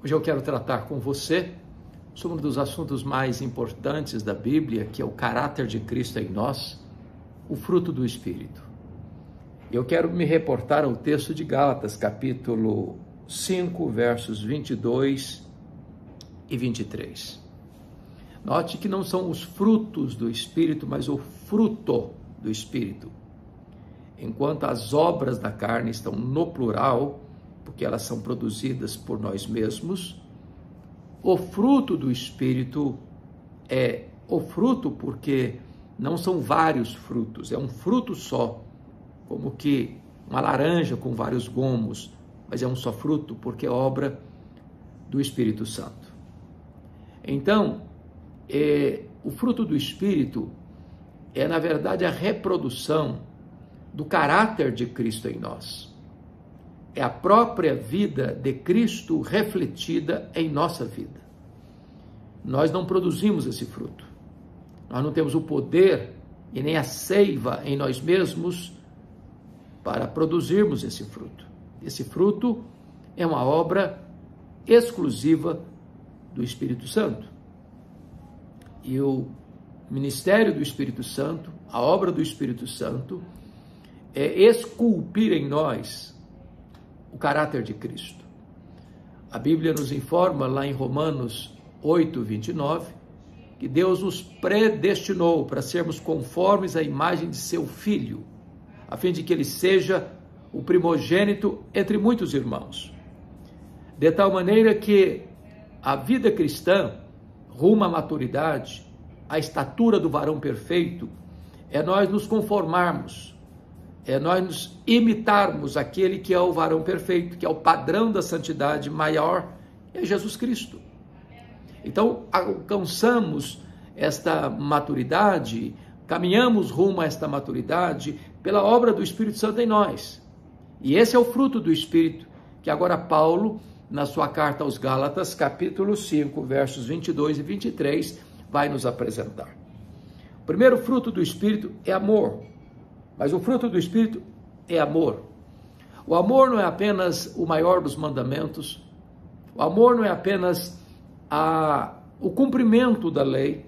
Hoje eu quero tratar com você sobre um dos assuntos mais importantes da Bíblia, que é o caráter de Cristo em nós, o fruto do Espírito. Eu quero me reportar ao texto de Gálatas, capítulo 5, versos 22 e 23. Note que não são os frutos do Espírito, mas o fruto do Espírito. Enquanto as obras da carne estão no plural, porque elas são produzidas por nós mesmos, o fruto do Espírito é o fruto porque não são vários frutos, é um fruto só, como que uma laranja com vários gomos, mas é um só fruto porque é obra do Espírito Santo. Então, o fruto do Espírito é, na verdade, a reprodução do caráter de Cristo em nós. É a própria vida de Cristo refletida em nossa vida. Nós não produzimos esse fruto. Nós não temos o poder e nem a seiva em nós mesmos para produzirmos esse fruto. Esse fruto é uma obra exclusiva do Espírito Santo. E o ministério do Espírito Santo, a obra do Espírito Santo, é esculpir em nós o caráter de Cristo. A Bíblia nos informa lá em Romanos 8, 29, que Deus nos predestinou para sermos conformes à imagem de seu Filho, a fim de que ele seja o primogênito entre muitos irmãos. De tal maneira que a vida cristã, rumo à maturidade, à estatura do varão perfeito, é nós nos conformarmos, é nós nos imitarmos aquele que é o varão perfeito, que é o padrão da santidade maior, é Jesus Cristo. Então, alcançamos esta maturidade, caminhamos rumo a esta maturidade pela obra do Espírito Santo em nós. E esse é o fruto do Espírito que agora Paulo, na sua carta aos Gálatas, capítulo 5, versos 22 e 23, vai nos apresentar. O primeiro fruto do Espírito é amor, mas o fruto do Espírito é amor. O amor não é apenas o maior dos mandamentos, o amor não é apenas o cumprimento da lei,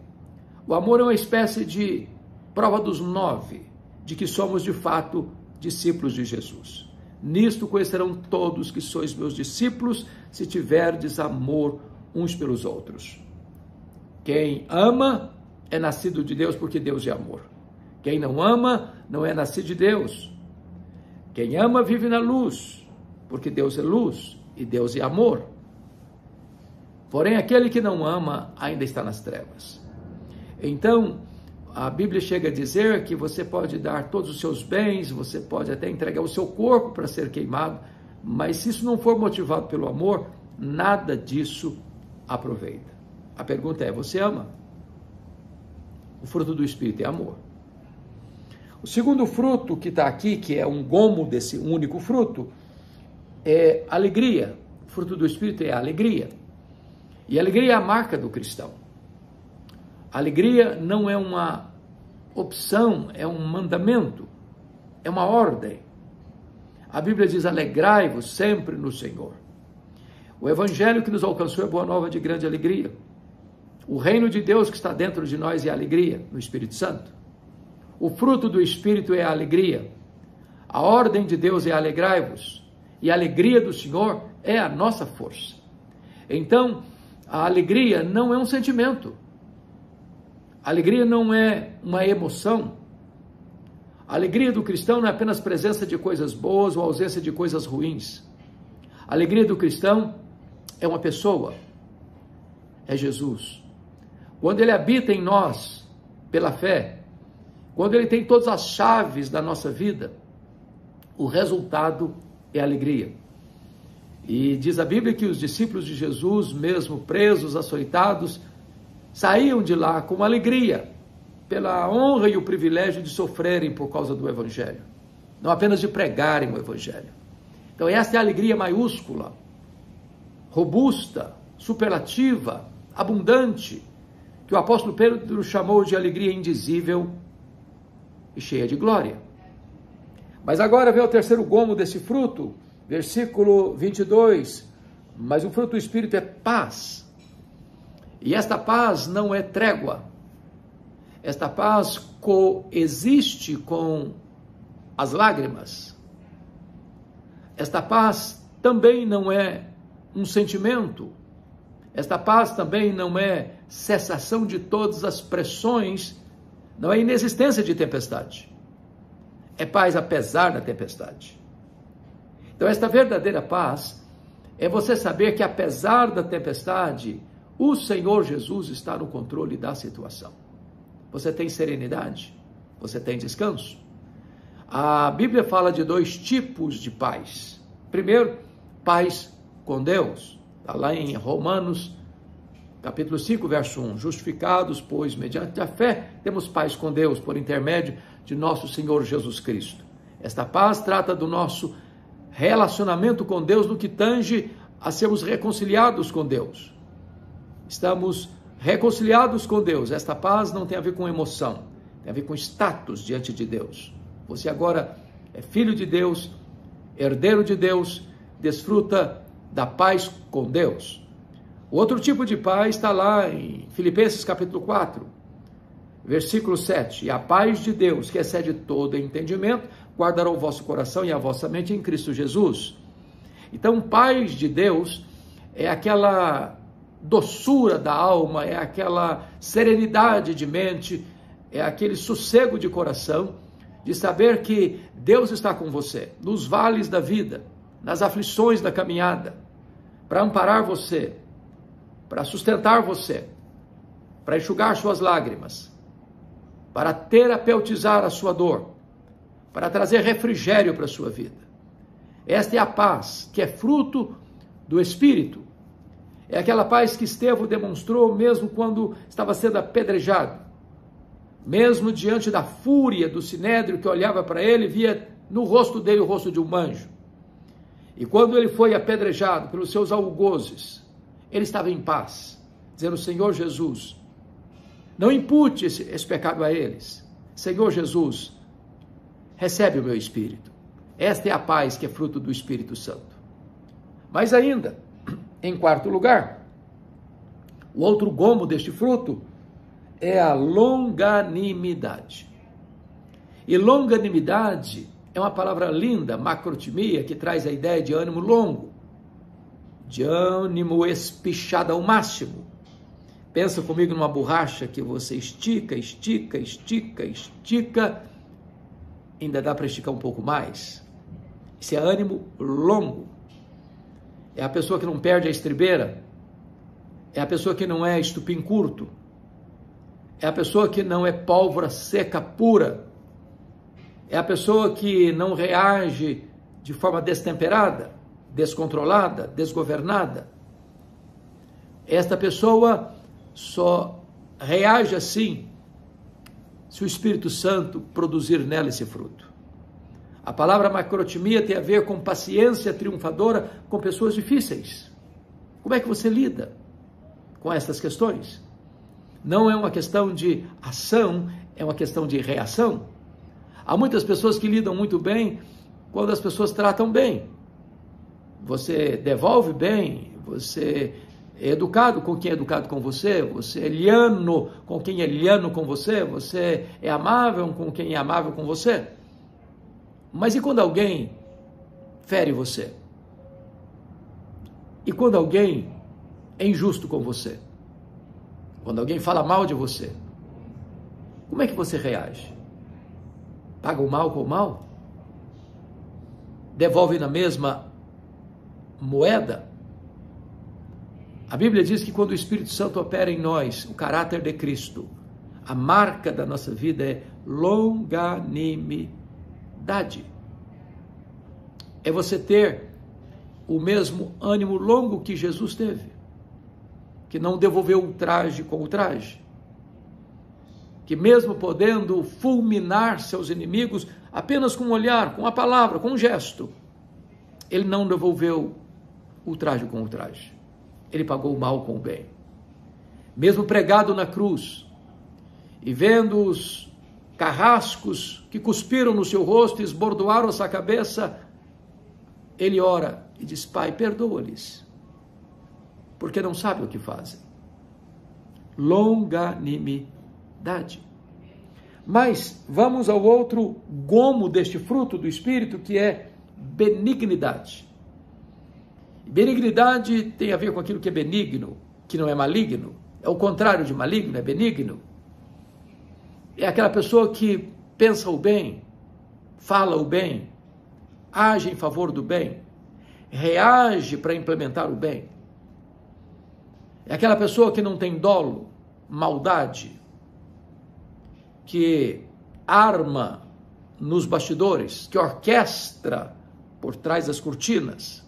o amor é uma espécie de prova dos 9, de que somos de fato discípulos de Jesus. Nisto conhecerão todos que sois meus discípulos, se tiverdes amor uns pelos outros. Quem ama é nascido de Deus, porque Deus é amor. Quem não ama não é nascido de Deus. Quem ama vive na luz, porque Deus é luz e Deus é amor. Porém, aquele que não ama ainda está nas trevas. Então, a Bíblia chega a dizer que você pode dar todos os seus bens, você pode até entregar o seu corpo para ser queimado, mas se isso não for motivado pelo amor, nada disso aproveita. A pergunta é, você ama? O fruto do Espírito é amor. O segundo fruto que está aqui, que é um gomo desse único fruto, é alegria. O fruto do Espírito é a alegria. E a alegria é a marca do cristão. A alegria não é uma opção, é um mandamento, é uma ordem. A Bíblia diz, alegrai-vos sempre no Senhor. O evangelho que nos alcançou é boa nova de grande alegria. O reino de Deus que está dentro de nós é a alegria, no Espírito Santo. O fruto do Espírito é a alegria. A ordem de Deus é alegrai-vos. E a alegria do Senhor é a nossa força. Então, a alegria não é um sentimento. A alegria não é uma emoção. A alegria do cristão não é apenas presença de coisas boas ou ausência de coisas ruins. A alegria do cristão é uma pessoa. É Jesus. Quando ele habita em nós, pela fé, quando ele tem todas as chaves da nossa vida, o resultado é alegria. E diz a Bíblia que os discípulos de Jesus, mesmo presos, açoitados, saíam de lá com alegria, pela honra e o privilégio de sofrerem por causa do Evangelho, não apenas de pregarem o Evangelho. Então essa é a alegria maiúscula, robusta, superlativa, abundante, que o apóstolo Pedro chamou de alegria indizível e cheia de glória. Mas agora vem o terceiro gomo desse fruto, versículo 22, Mas o fruto do Espírito é paz. E esta paz não é trégua. Esta paz coexiste com as lágrimas. Esta paz também não é um sentimento. Esta paz também não é cessação de todas as pressões, não é inexistência de tempestade. É paz apesar da tempestade. Então, esta verdadeira paz é você saber que apesar da tempestade, o Senhor Jesus está no controle da situação. Você tem serenidade? Você tem descanso? A Bíblia fala de 2 tipos de paz. Primeiro, paz com Deus. Está lá em Romanos, capítulo 5, verso 1. Justificados, pois, mediante a fé, temos paz com Deus por intermédio de nosso Senhor Jesus Cristo. Esta paz trata do nosso relacionamento com Deus no que tange a sermos reconciliados com Deus. Estamos reconciliados com Deus. Esta paz não tem a ver com emoção, tem a ver com status diante de Deus. Você agora é filho de Deus, herdeiro de Deus, desfruta da paz com Deus. O outro tipo de paz está lá em Filipenses capítulo 4, versículo 7. E a paz de Deus, que excede todo entendimento, guardará o vosso coração e a vossa mente em Cristo Jesus. Então, paz de Deus é aquela doçura da alma, é aquela serenidade de mente, é aquele sossego de coração, de saber que Deus está com você, nos vales da vida, nas aflições da caminhada, para amparar você, para sustentar você, para enxugar suas lágrimas, para terapeutizar a sua dor, para trazer refrigério para a sua vida. Esta é a paz que é fruto do Espírito. É aquela paz que Estevão demonstrou mesmo quando estava sendo apedrejado. Mesmo diante da fúria do sinédrio que olhava para ele, via no rosto dele o rosto de um anjo. E quando ele foi apedrejado pelos seus algozes, ele estava em paz, dizendo: Senhor Jesus, não impute esse pecado a eles. Senhor Jesus, recebe o meu espírito. Esta é a paz que é fruto do Espírito Santo. Mas ainda, em quarto lugar, o outro gomo deste fruto é a longanimidade. E longanimidade é uma palavra linda, macrotimia, que traz a ideia de ânimo longo, de ânimo espichado ao máximo. Pensa comigo numa borracha que você estica, estica, estica, estica, ainda dá para esticar um pouco mais. Isso é ânimo longo. É a pessoa que não perde a estribeira, é a pessoa que não é estupim curto, é a pessoa que não é pólvora seca pura, é a pessoa que não reage de forma destemperada, descontrolada, desgovernada. Esta pessoa só reage assim se o Espírito Santo produzir nela esse fruto. A palavra macrotimia tem a ver com paciência triunfadora com pessoas difíceis. Como é que você lida com essas questões? Não é uma questão de ação, é uma questão de reação. Há muitas pessoas que lidam muito bem quando as pessoas tratam bem. Você devolve bem, você é educado com quem é educado com você, você é liano com quem é liano com você, você é amável com quem é amável com você. Mas e quando alguém fere você? E quando alguém é injusto com você? Quando alguém fala mal de você? Como é que você reage? Paga o mal com o mal? Devolve na mesma moeda? A Bíblia diz que quando o Espírito Santo opera em nós, o caráter de Cristo, a marca da nossa vida é longanimidade. É você ter o mesmo ânimo longo que Jesus teve, que não devolveu ultraje com ultraje, que mesmo podendo fulminar seus inimigos apenas com um olhar, com uma palavra, com um gesto, ele não devolveu ultraje com ultraje. Ele pagou o mal com o bem. Mesmo pregado na cruz e vendo os carrascos que cuspiram no seu rosto e esbordoaram a sua cabeça, ele ora e diz: Pai, perdoa-lhes, porque não sabem o que fazem. Longanimidade. Mas vamos ao outro gomo deste fruto do Espírito, que é benignidade. Benignidade tem a ver com aquilo que é benigno, que não é maligno. É o contrário de maligno, é benigno. É aquela pessoa que pensa o bem, fala o bem, age em favor do bem, reage para implementar o bem. É aquela pessoa que não tem dolo, maldade, que arma nos bastidores, que orquestra por trás das cortinas.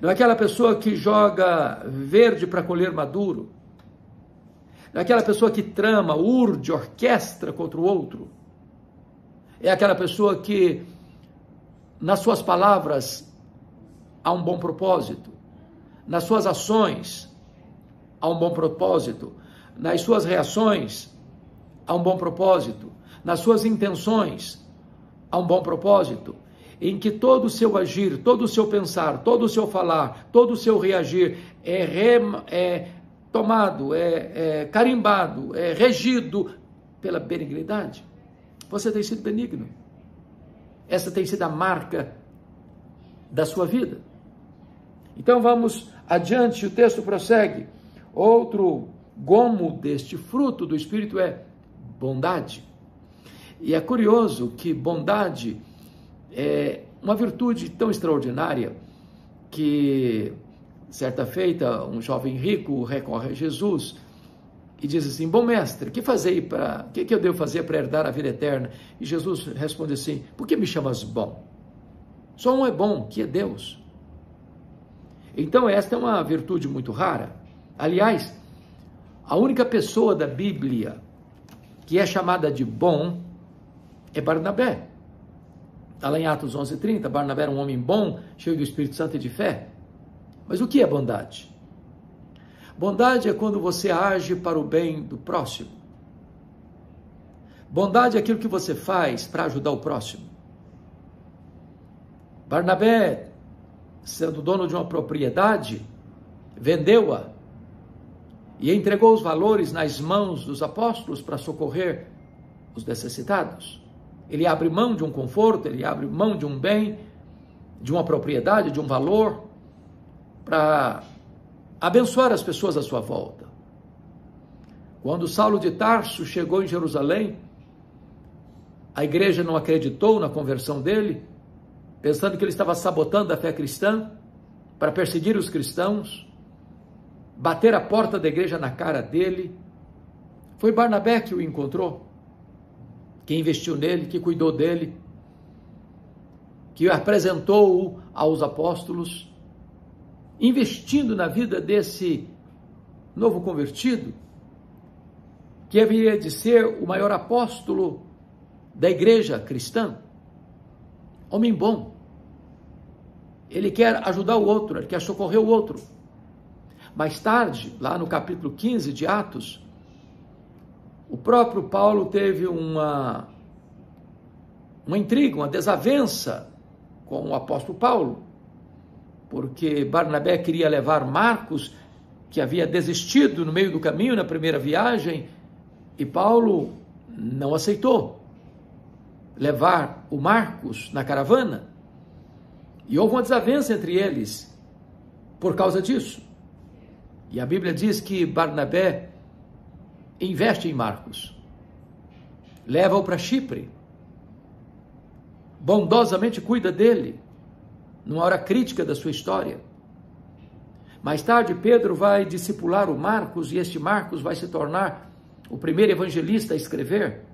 Não é aquela pessoa que joga verde para colher maduro. Não é aquela pessoa que trama, urde, orquestra contra o outro. É aquela pessoa que, nas suas palavras, há um bom propósito. Nas suas ações, há um bom propósito. Nas suas reações, há um bom propósito. Nas suas intenções, há um bom propósito. Em que todo o seu agir, todo o seu pensar, todo o seu falar, todo o seu reagir é tomado, carimbado, é regido pela benignidade. Você tem sido benigno. Essa tem sido a marca da sua vida. Então vamos adiante, o texto prossegue. Outro gomo deste fruto do Espírito é bondade. E é curioso que bondade é uma virtude tão extraordinária que, certa feita, um jovem rico recorre a Jesus e diz assim: bom mestre, que eu devo fazer para herdar a vida eterna? E Jesus responde assim: por que me chamas bom? Só um é bom, que é Deus. Então esta é uma virtude muito rara. Aliás, a única pessoa da Bíblia que é chamada de bom é Barnabé. Está lá em Atos 11:30, Barnabé era um homem bom, cheio do Espírito Santo e de fé. Mas o que é bondade? Bondade é quando você age para o bem do próximo. Bondade é aquilo que você faz para ajudar o próximo. Barnabé, sendo dono de uma propriedade, vendeu-a e entregou os valores nas mãos dos apóstolos para socorrer os necessitados. Ele abre mão de um conforto, ele abre mão de um bem, de uma propriedade, de um valor, para abençoar as pessoas à sua volta. Quando Saulo de Tarso chegou em Jerusalém, a igreja não acreditou na conversão dele, pensando que ele estava sabotando a fé cristã, para perseguir os cristãos, bater a porta da igreja na cara dele. Foi Barnabé que o encontrou, que investiu nele, que cuidou dele, que apresentou-o aos apóstolos, investindo na vida desse novo convertido, que haveria de ser o maior apóstolo da igreja cristã. Homem bom. Ele quer ajudar o outro, ele quer socorrer o outro. Mais tarde, lá no capítulo 15 de Atos, o próprio Paulo teve uma intriga, uma desavença com o apóstolo Paulo, porque Barnabé queria levar Marcos, que havia desistido no meio do caminho, na primeira viagem, e Paulo não aceitou levar o Marcos na caravana, e houve uma desavença entre eles por causa disso. E a Bíblia diz que Barnabé investe em Marcos, leva-o para Chipre, bondosamente cuida dele, numa hora crítica da sua história. Mais tarde, Pedro vai discipular o Marcos, e este Marcos vai se tornar o primeiro evangelista a escrever.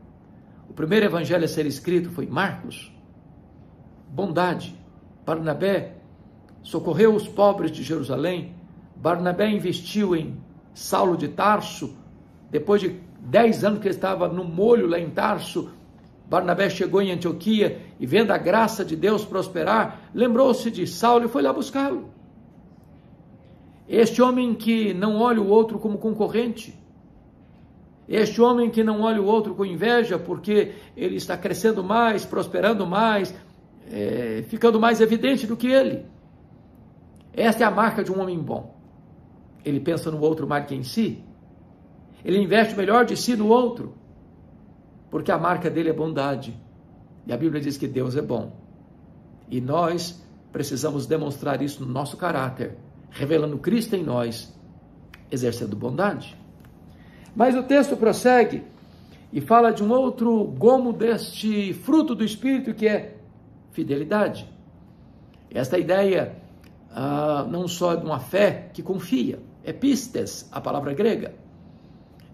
O primeiro evangelho a ser escrito foi Marcos. Bondade. Barnabé socorreu os pobres de Jerusalém. Barnabé investiu em Saulo de Tarso. Depois de 10 anos que ele estava no molho lá em Tarso, Barnabé chegou em Antioquia e, vendo a graça de Deus prosperar, lembrou-se de Saulo e foi lá buscá-lo. Este homem que não olha o outro como concorrente, este homem que não olha o outro com inveja porque ele está crescendo mais, prosperando mais, ficando mais evidente do que ele. Esta é a marca de um homem bom. ele pensa no outro mais que em si. Ele investe o melhor de si no outro, porque a marca dele é bondade. E a Bíblia diz que Deus é bom. E nós precisamos demonstrar isso no nosso caráter, revelando Cristo em nós, exercendo bondade. Mas o texto prossegue e fala de um outro gomo deste fruto do Espírito, que é fidelidade. Esta ideia não só de uma fé que confia, é pistes, a palavra grega.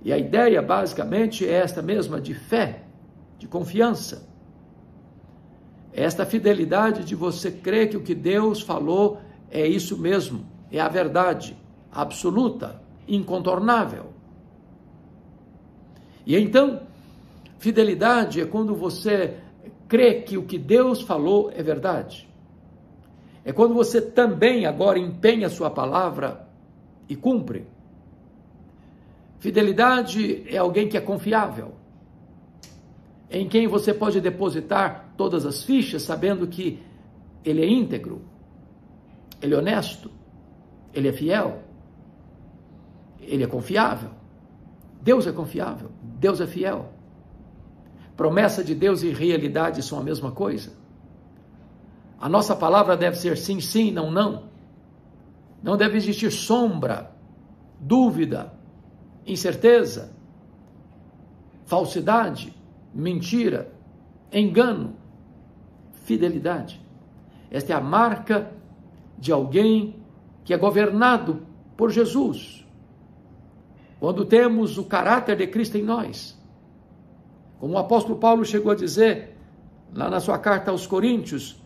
E a ideia basicamente é esta mesma, de fé, de confiança. Esta fidelidade de você crer que o que Deus falou é isso mesmo, é a verdade absoluta, incontornável. E então, fidelidade é quando você crê que o que Deus falou é verdade. É quando você também agora empenha a sua palavra e cumpre. Fidelidade é alguém que é confiável, em quem você pode depositar todas as fichas, sabendo que ele é íntegro, ele é honesto, ele é fiel, ele é confiável. Deus é confiável, Deus é fiel. Promessa de Deus e realidade são a mesma coisa. A nossa palavra deve ser sim, sim, não, não. Não deve existir sombra, dúvida, incerteza, falsidade, mentira, engano, fidelidade. Esta é a marca de alguém que é governado por Jesus. Quando temos o caráter de Cristo em nós. Como o apóstolo Paulo chegou a dizer, lá na sua carta aos Coríntios,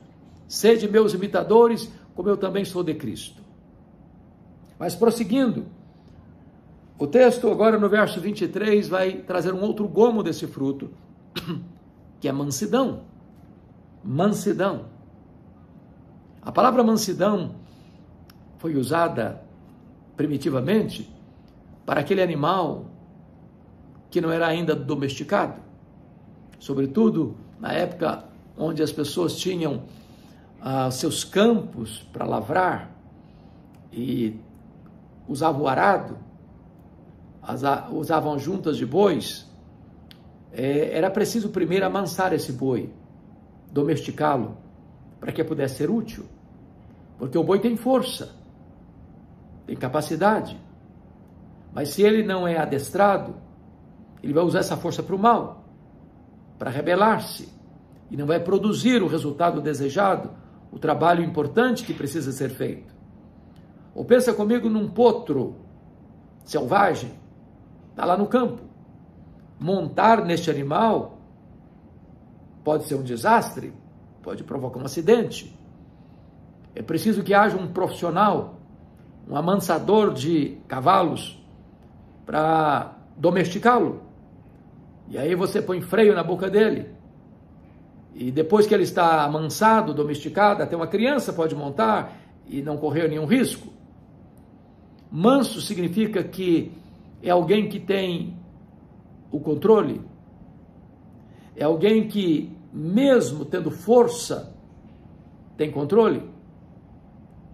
sede meus imitadores, como eu também sou de Cristo. Mas prosseguindo, o texto agora no verso 23 vai trazer um outro gomo desse fruto, que é mansidão. Mansidão. A palavra mansidão foi usada primitivamente para aquele animal que não era ainda domesticado, sobretudo na época onde as pessoas tinham seus campos para lavrar e usavam o arado, usavam juntas de bois. Era preciso primeiro amansar esse boi, domesticá-lo, para que pudesse ser útil, porque o boi tem força, tem capacidade, mas se ele não é adestrado, ele vai usar essa força para o mal, para rebelar-se, e não vai produzir o resultado desejado, o trabalho importante que precisa ser feito. Ou pensa comigo num potro selvagem, está lá no campo. Montar neste animal pode ser um desastre, pode provocar um acidente. É preciso que haja um profissional, um amansador de cavalos, para domesticá-lo. E aí você põe freio na boca dele. E depois que ele está amansado, domesticado, até uma criança pode montar e não correr nenhum risco. Manso significa que é alguém que tem o controle. É alguém que, mesmo tendo força, tem controle.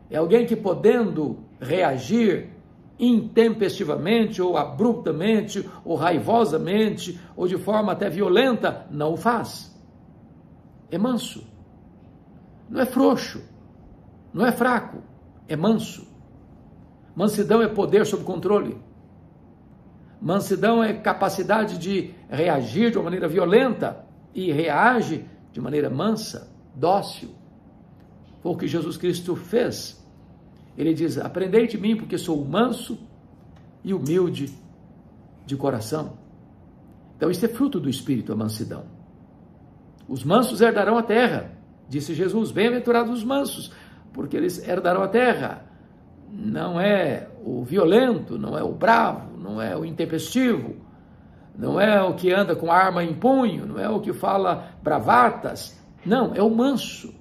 É alguém que, podendo reagir intempestivamente, ou abruptamente, ou raivosamente, ou de forma até violenta, não o faz. É manso. Não é frouxo. Não é fraco. É manso. Mansidão é poder sob controle. Mansidão é capacidade de reagir de uma maneira violenta e reage de maneira mansa, dócil. Foi o que Jesus Cristo fez. Ele diz, aprendei de mim porque sou manso e humilde de coração. Então isso é fruto do Espírito, a mansidão. Os mansos herdarão a terra, disse Jesus, bem-aventurados os mansos, porque eles herdarão a terra. Não é o violento, não é o bravo, não é o intempestivo, não é o que anda com arma em punho, não é o que fala bravatas, não, é o manso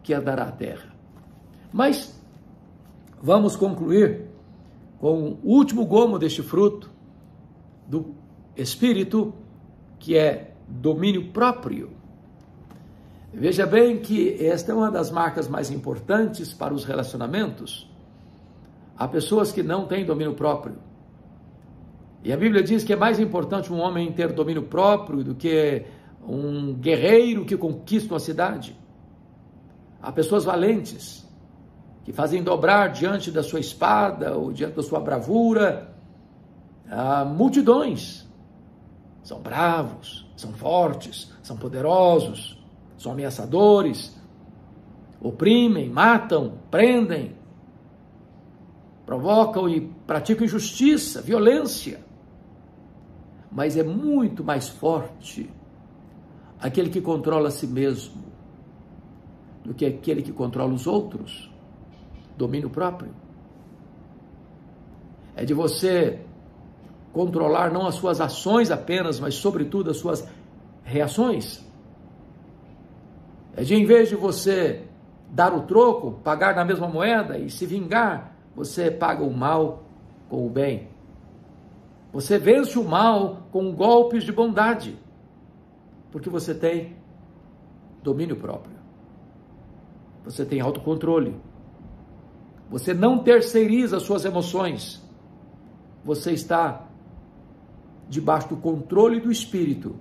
que herdará a terra. Mas vamos concluir com o último gomo deste fruto do Espírito, que é domínio próprio. Veja bem que esta é uma das marcas mais importantes para os relacionamentos, Há pessoas que não têm domínio próprio. E a Bíblia diz que é mais importante um homem ter domínio próprio do que um guerreiro que conquista uma cidade. Há pessoas valentes que fazem dobrar diante da sua espada ou diante da sua bravura. Há multidões. São bravos, são fortes, são poderosos, são ameaçadores, oprimem, matam, prendem, provocam e praticam injustiça, violência. Mas é muito mais forte aquele que controla a si mesmo do que aquele que controla os outros. Domínio próprio. É de você controlar não as suas ações apenas, mas sobretudo as suas reações. É de, em vez de você dar o troco, pagar na mesma moeda e se vingar, você paga o mal com o bem. Você vence o mal com golpes de bondade, porque você tem domínio próprio. Você tem autocontrole. Você não terceiriza as suas emoções. Você está debaixo do controle do Espírito,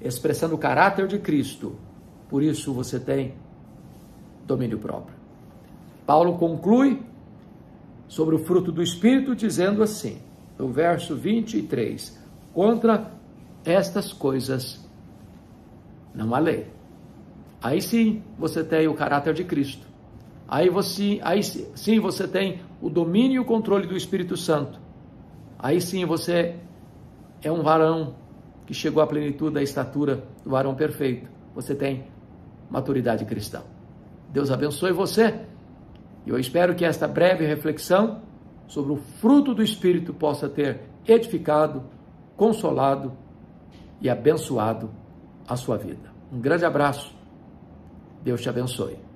expressando o caráter de Cristo. Por isso você tem domínio próprio. Paulo conclui sobre o fruto do Espírito dizendo assim, no verso 23, contra estas coisas não há lei. Aí sim você tem o caráter de Cristo. Aí sim você tem o domínio e o controle do Espírito Santo. Aí sim você é um varão que chegou à plenitude da estatura do varão perfeito. Você tem maturidade cristã. Deus abençoe você. Eu espero que esta breve reflexão sobre o fruto do Espírito possa ter edificado, consolado e abençoado a sua vida. Um grande abraço. Deus te abençoe.